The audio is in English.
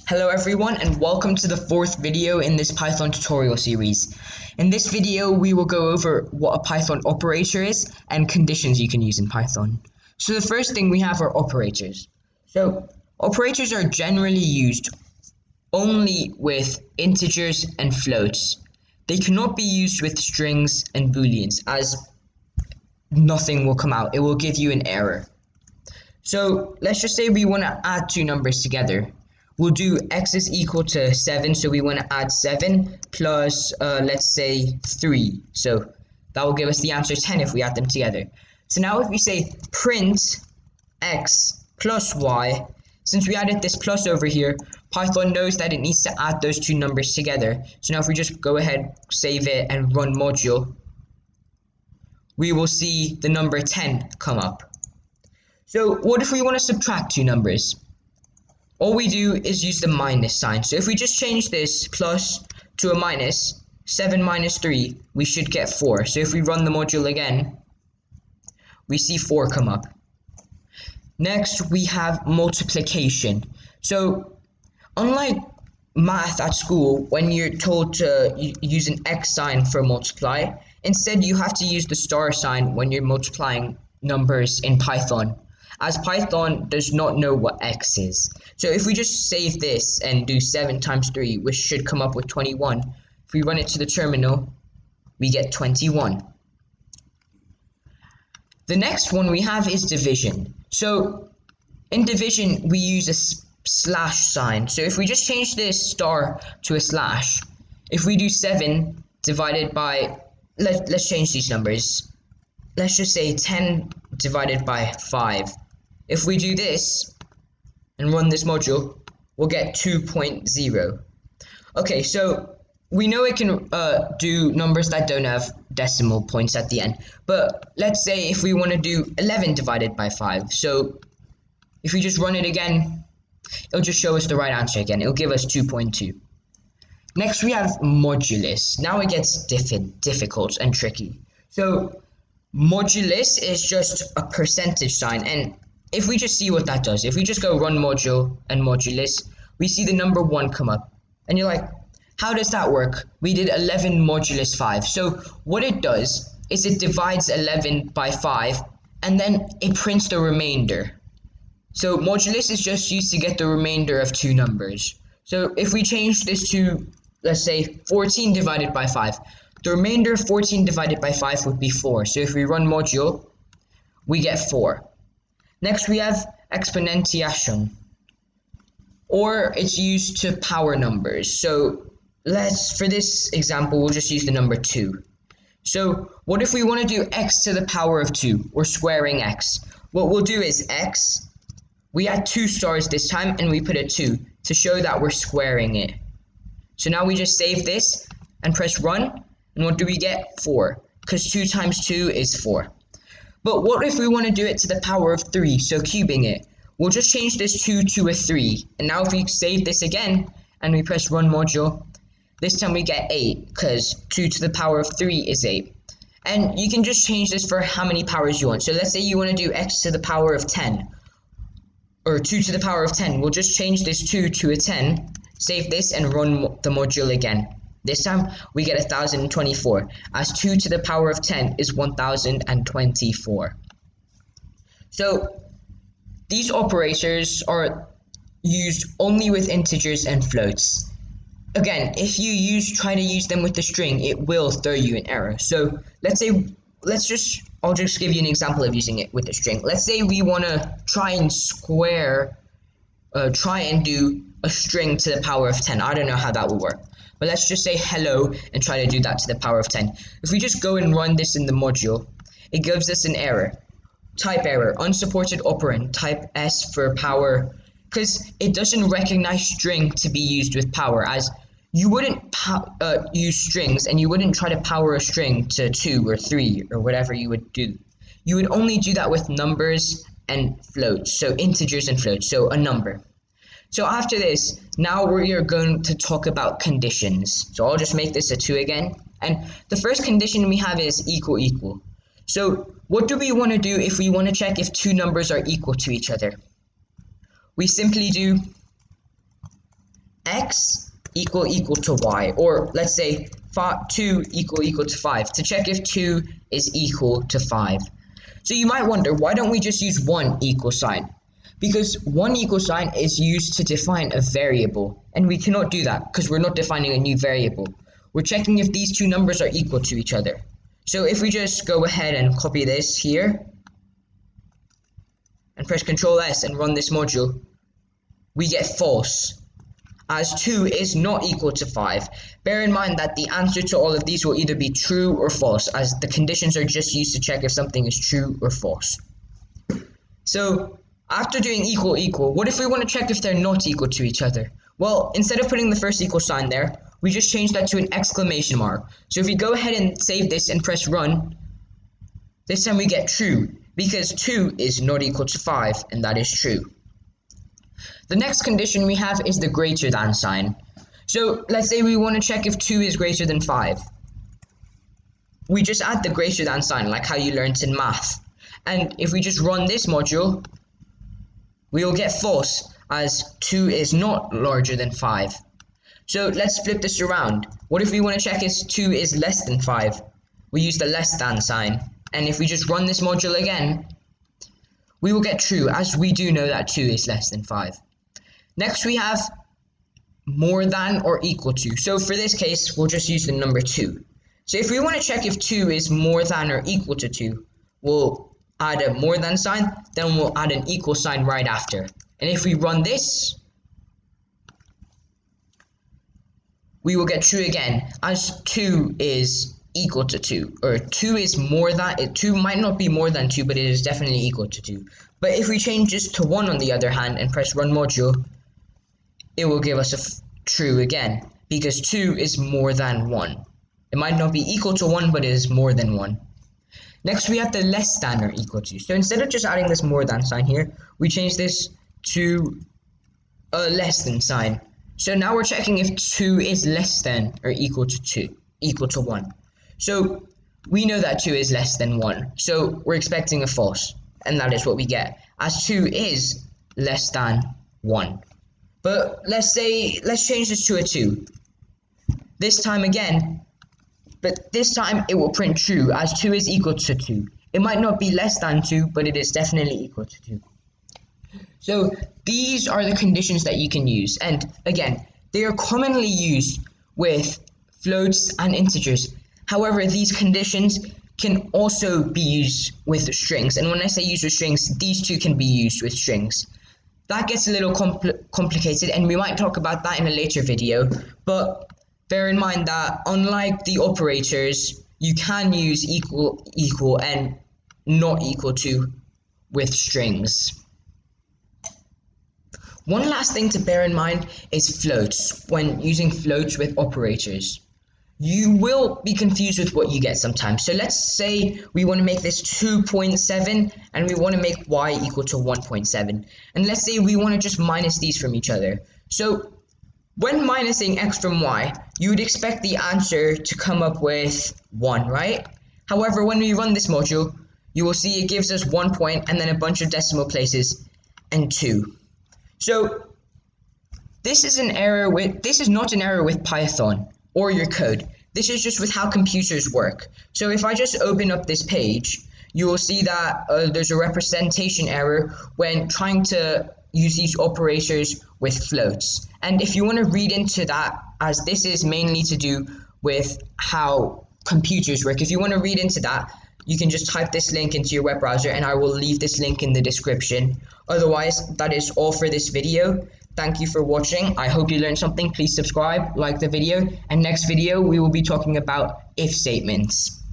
Hello everyone and welcome to the fourth video in this Python tutorial series. In this video we will go over what a Python operator is and conditions you can use in Python. So the first thing we have are operators. So operators are generally used only with integers and floats. They cannot be used with strings and booleans as nothing will come out. It will give you an error. So let's just say we want to add two numbers together. We'll do x is equal to 7, so we want to add 7 plus, let's say, 3. So that will give us the answer 10 if we add them together. So now if we say print x plus y, since we added this plus over here, Python knows that it needs to add those two numbers together. So now if we just go ahead, save it, and run module, we will see the number 10 come up. So what if we want to subtract two numbers? All we do is use the minus sign. So if we just change this plus to a minus, 7 minus 3, we should get 4. So if we run the module again, we see 4 come up. Next, we have multiplication. So unlike math at school, when you're told to use an X sign for multiply, instead you have to use the star sign when you're multiplying numbers in Python, as Python does not know what X is. So if we just save this and do 7 times 3, which should come up with 21, if we run it to the terminal, we get 21. The next one we have is division. So in division, we use a slash sign. So if we just change this star to a slash, if we do 7 divided by, let's change these numbers. Let's just say 10 divided by 5. If we do this and run this module, we'll get 2.0. Okay, so we know it can do numbers that don't have decimal points at the end. But let's say if we want to do 11 divided by 5. So if we just run it again, it'll just show us the right answer again. It'll give us 2.2. Next we have modulus. Now it gets difficult and tricky. So modulus is just a percentage sign, and if we just see what that does, if we just go run module and modulus, we see the number 1 come up. And you're like, how does that work? We did 11 modulus 5. So what it does is it divides 11 by 5, and then it prints the remainder. So modulus is just used to get the remainder of two numbers. So if we change this to, let's say, 14 divided by 5, the remainder of 14 divided by 5 would be 4. So if we run module, we get 4. Next we have exponentiation, or it's used to power numbers. So for this example, we'll just use the number 2. So what if we want to do x to the power of 2, or squaring x? What we'll do is x, we add 2 stars this time, and we put a 2 to show that we're squaring it. So now we just save this and press run, and what do we get? 4, because 2 times 2 is 4. But what if we want to do it to the power of 3, so cubing it? We'll just change this 2 to a 3. And now if we save this again, and we press run module, this time we get 8, because 2 to the power of 3 is 8. And you can just change this for how many powers you want. So let's say you want to do x to the power of 10, or 2 to the power of 10. We'll just change this 2 to a 10, save this, and run the module again. This time we get 1024, as 2 to the power of 10 is 1024. So these operators are used only with integers and floats. Again, if you try to use them with the string, it will throw you an error. So I'll just give you an example of using it with a string. Let's say we want to try and do a string to the power of 10. I don't know how that will work. But let's just say hello and try to do that to the power of 10. If we just go and run this in the module, it gives us an error. Type error, unsupported operand, type S for power, because it doesn't recognize string to be used with power, as you wouldn't use strings, and you wouldn't try to power a string to 2 or 3 or whatever you would do. You would only do that with numbers and floats, so integers and floats, so a number. So after this, now we are going to talk about conditions. So I'll just make this a 2 again. And the first condition we have is equal equal. So what do we want to do if we want to check if two numbers are equal to each other? We simply do x equal to y, or let's say 2 equal to 5 to check if 2 is equal to 5. So you might wonder, why don't we just use one equal sign? Because one equal sign is used to define a variable, and we cannot do that because we're not defining a new variable. We're checking if these two numbers are equal to each other. So if we just go ahead and copy this here and press Ctrl S and run this module, we get false, as 2 is not equal to 5. Bear in mind that the answer to all of these will either be true or false, as the conditions are just used to check if something is true or false. So after doing equal, what if we want to check if they're not equal to each other? Well, instead of putting the first equal sign there, we just change that to an exclamation mark. So if we go ahead and save this and press run, this time we get true, because 2 is not equal to 5, and that is true. The next condition we have is the greater than sign. So let's say we want to check if 2 is greater than 5. We just add the greater than sign, like how you learned in math. And if we just run this module, we will get false, as 2 is not larger than 5. So let's flip this around. What if we want to check if 2 is less than 5? We use the less than sign. And if we just run this module again, we will get true, as we do know that 2 is less than 5. Next we have more than or equal to. So for this case, we'll just use the number 2. So if we want to check if 2 is more than or equal to 2, we'll add a more than sign, then we'll add an equal sign right after. And if we run this, we will get true again, as 2 is equal to 2, or 2 is more than, 2 might not be more than 2, but it is definitely equal to 2. But if we change this to 1 on the other hand and press run module, it will give us a true again, because 2 is more than 1. It might not be equal to 1, but it is more than 1. Next we have the less than or equal to. So instead of just adding this more than sign here, we change this to a less than sign. So now we're checking if 2 is less than or equal to 1. So we know that 2 is less than 1. So we're expecting a false, and that is what we get, as 2 is less than 1. But let's change this to a 2. This time again, but this time it will print true, as 2 is equal to 2. It might not be less than 2, but it is definitely equal to 2. So these are the conditions that you can use, and again, they are commonly used with floats and integers. However, these conditions can also be used with strings, and when I say use with strings, these two can be used with strings. That gets a little complicated, and we might talk about that in a later video, but bear in mind that unlike the operators, you can use equal and not equal to with strings. One last thing to bear in mind is floats when using floats with operators. You will be confused with what you get sometimes. So let's say we want to make this 2.7 and we want to make y equal to 1.7. And let's say we want to just minus these from each other. So when minusing x from y, you would expect the answer to come up with 1, right? However, when we run this module, you will see it gives us 1 point and then a bunch of decimal places and 2. So this is not an error with Python or your code. This is just with how computers work. So if I just open up this page, you will see that there's a representation error when trying to use these operators with floats. And if you want to read into that, as this is mainly to do with how computers work, if you want to read into that, you can just type this link into your web browser, and I will leave this link in the description. Otherwise, that is all for this video. Thank you for watching. I hope you learned something. Please subscribe, like the video, and next video we will be talking about if statements.